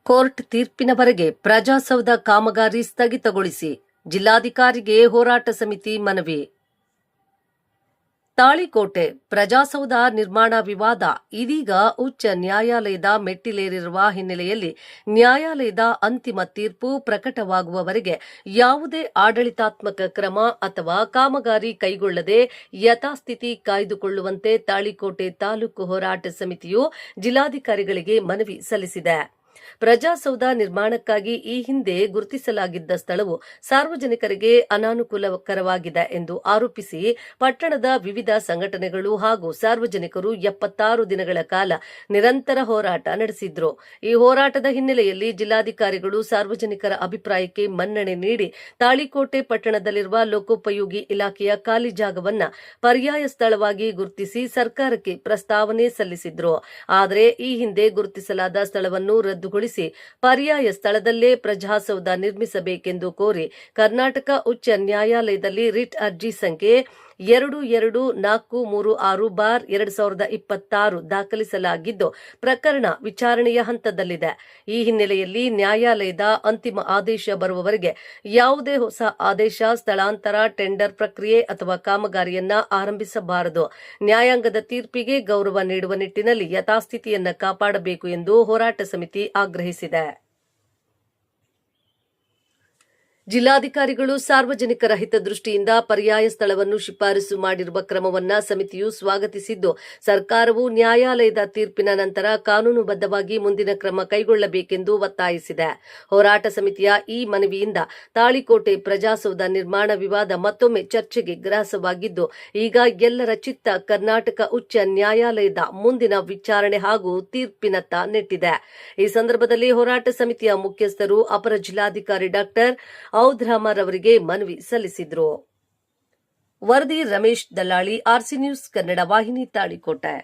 Court ತೀರ್ಪಿನವರೆಗೆ ಪ್ರಜಾಸೌಧ ಕಾಮಗಾರಿ ಸ್ಥಗಿತಗೊಳಿಸಿ ಜಿಲ್ಲಾಧಿಕಾರಿಗೆ ಹೋರಾಟ ಸಮಿತಿ ಮನವಿ. ತಾಳಿಕೋಟೆ ಪ್ರಜಾಸೌಧ ನಿರ್ಮಾಣ ವಿವಾದ ಇದೀಗ ಉಚ್ಚ ನ್ಯಾಯಾಲಯದ ಮೆಟ್ಟಿಲೇರಿರುವ ಹಿನ್ನೆಲೆಯಲ್ಲಿ ನ್ಯಾಯಾಲಯದ ಅಂತಿಮ ತೀರ್ಪು ಪ್ರಕಟವಾಗುವವರೆಗೆ ಯಾವುದೇ ಆಡಳಿತಾತ್ಮಕ ಕ್ರಮ ಅಥವಾ ಕಾಮಗಾರಿ ಕೈಗೊಳ್ಳದೆ ಯಥಾಸ್ಥಿತಿ ಕಾಯ್ದುಕೊಳ್ಳುವಂತೆ ತಾಳಿಕೋಟೆ ತಾಲೂಕು ಹೋರಾಟ ಸಮಿತಿಯು ಜಿಲ್ಲಾಧಿಕಾರಿಗಳಿಗೆ ಮನವಿ ಸಲ್ಲಿಸಿದೆ. ಪ್ರಜಾಸೌಧ ನಿರ್ಮಾಣಕ್ಕಾಗಿ ಈ ಹಿಂದೆ ಗುರುತಿಸಲಾಗಿದ್ದ ಸ್ಥಳವು ಸಾರ್ವಜನಿಕರಿಗೆ ಅನಾನುಕೂಲಕರವಾಗಿದೆ ಎಂದು ಆರೋಪಿಸಿ ಪಟ್ಟಣದ ವಿವಿಧ ಸಂಘಟನೆಗಳು ಹಾಗೂ ಸಾರ್ವಜನಿಕರು 76 ದಿನಗಳ ಕಾಲ ನಿರಂತರ ಹೋರಾಟ ನಡೆಸಿದ್ರು. ಈ ಹೋರಾಟದ ಹಿನ್ನೆಲೆಯಲ್ಲಿ ಜಿಲ್ಲಾಧಿಕಾರಿಗಳು ಸಾರ್ವಜನಿಕರ ಅಭಿಪ್ರಾಯಕ್ಕೆ ಮನ್ನಣೆ ನೀಡಿ ತಾಳಿಕೋಟೆ ಪಟ್ಟಣದಲ್ಲಿರುವ ಲೋಕೋಪಯೋಗಿ ಇಲಾಖೆಯ ಖಾಲಿ ಜಾಗವನ್ನ ಪರ್ಯಾಯ ಸ್ಥಳವಾಗಿ ಗುರುತಿಸಿ ಸರ್ಕಾರಕ್ಕೆ ಪ್ರಸ್ತಾವನೆ ಸಲ್ಲಿಸಿದ್ರು. ಆದರೆ ಈ ಹಿಂದೆ ಗುರುತಿಸಲಾದ ಸ್ಥಳವನ್ನು ರದ್ದುಗೊಳಿಸಿ ಪರ್ಯಾಯ ಸ್ಥಳದಲ್ಲೇ ಪ್ರಜಾಸೌಧ ನಿರ್ಮಿಸಬೇಕೆಂದು ಕೋರಿ ಕರ್ನಾಟಕ ಉಚ್ಚ ನ್ಯಾಯಾಲಯದಲ್ಲಿ ರಿಟ್ ಅರ್ಜಿ ಸಂಖ್ಯೆ 2243/2026 ದಾಖಲಿಸಲಾಗಿದ್ದು ಪ್ರಕರಣ ವಿಚಾರಣೆಯ ಹಂತದಲ್ಲಿದೆ. ಈ ಹಿನ್ನೆಲೆಯಲ್ಲಿ ನ್ಯಾಯಾಲಯದ ಅಂತಿಮ ಆದೇಶ ಬರುವವರೆಗೆ ಯಾವುದೇ ಹೊಸ ಆದೇಶ, ಸ್ಥಳಾಂತರ, ಟೆಂಡರ್ ಪ್ರಕ್ರಿಯೆ ಅಥವಾ ಕಾಮಗಾರಿಯನ್ನ ಆರಂಭಿಸಬಾರದು. ನ್ಯಾಯಾಂಗದ ತೀರ್ಪಿಗೆ ಗೌರವ ನೀಡುವ ನಿಟ್ಟಿನಲ್ಲಿ ಯಥಾಸ್ಥಿತಿಯನ್ನ ಕಾಪಾಡಬೇಕು ಎಂದು ಹೋರಾಟ ಸಮಿತಿ ಆಗ್ರಹಿಸಿದೆ. ಜಿಲ್ಲಾಧಿಕಾರಿಗಳು ಸಾರ್ವಜನಿಕರ ಹಿತದೃಷ್ಟಿಯಿಂದ ಪರ್ಯಾಯ ಸ್ಥಳವನ್ನು ಶಿಫಾರಸು ಮಾಡಿರುವ ಕ್ರಮವನ್ನ ಸಮಿತಿಯು ಸ್ವಾಗತಿಸಿದ್ದು, ಸರ್ಕಾರವು ನ್ಯಾಯಾಲಯದ ತೀರ್ಪಿನ ನಂತರ ಕಾನೂನುಬದ್ಧವಾಗಿ ಮುಂದಿನ ಕ್ರಮ ಕೈಗೊಳ್ಳಬೇಕೆಂದು ಒತ್ತಾಯಿಸಿದೆ. ಹೋರಾಟ ಸಮಿತಿಯ ಈ ಮನವಿಯಿಂದ ತಾಳಿಕೋಟೆ ಪ್ರಜಾಸೌಧ ನಿರ್ಮಾಣ ವಿವಾದ ಮತ್ತೊಮ್ಮೆ ಚರ್ಚೆಗೆ ಗ್ರಾಸವಾಗಿದ್ದು, ಈಗ ಎಲ್ಲರ ಚಿತ್ತ ಕರ್ನಾಟಕ ಉಚ್ಚ ನ್ಯಾಯಾಲಯದ ಮುಂದಿನ ವಿಚಾರಣೆ ಹಾಗೂ ತೀರ್ಪಿನತ್ತ ನೆಟ್ಟಿದೆ. ಈ ಸಂದರ್ಭದಲ್ಲಿ ಹೋರಾಟ ಸಮಿತಿಯ ಮುಖ್ಯಸ್ಥರು ಅಪರ ಜಿಲ್ಲಾಧಿಕಾರಿ ಡಾ. ಔದ್ರಾಮರವರಿಗೆ ಮನವಿ ಸಲ್ಲಿಸಿದರು. ವರದಿ ರಮೇಶ್ ದಲ್ಲಾಳಿ, ಆರ್ಸಿ ನ್ಯೂಸ್ ಕನ್ನಡ ವಾಹಿನಿ, ತಾಳಿಕೋಟೆ.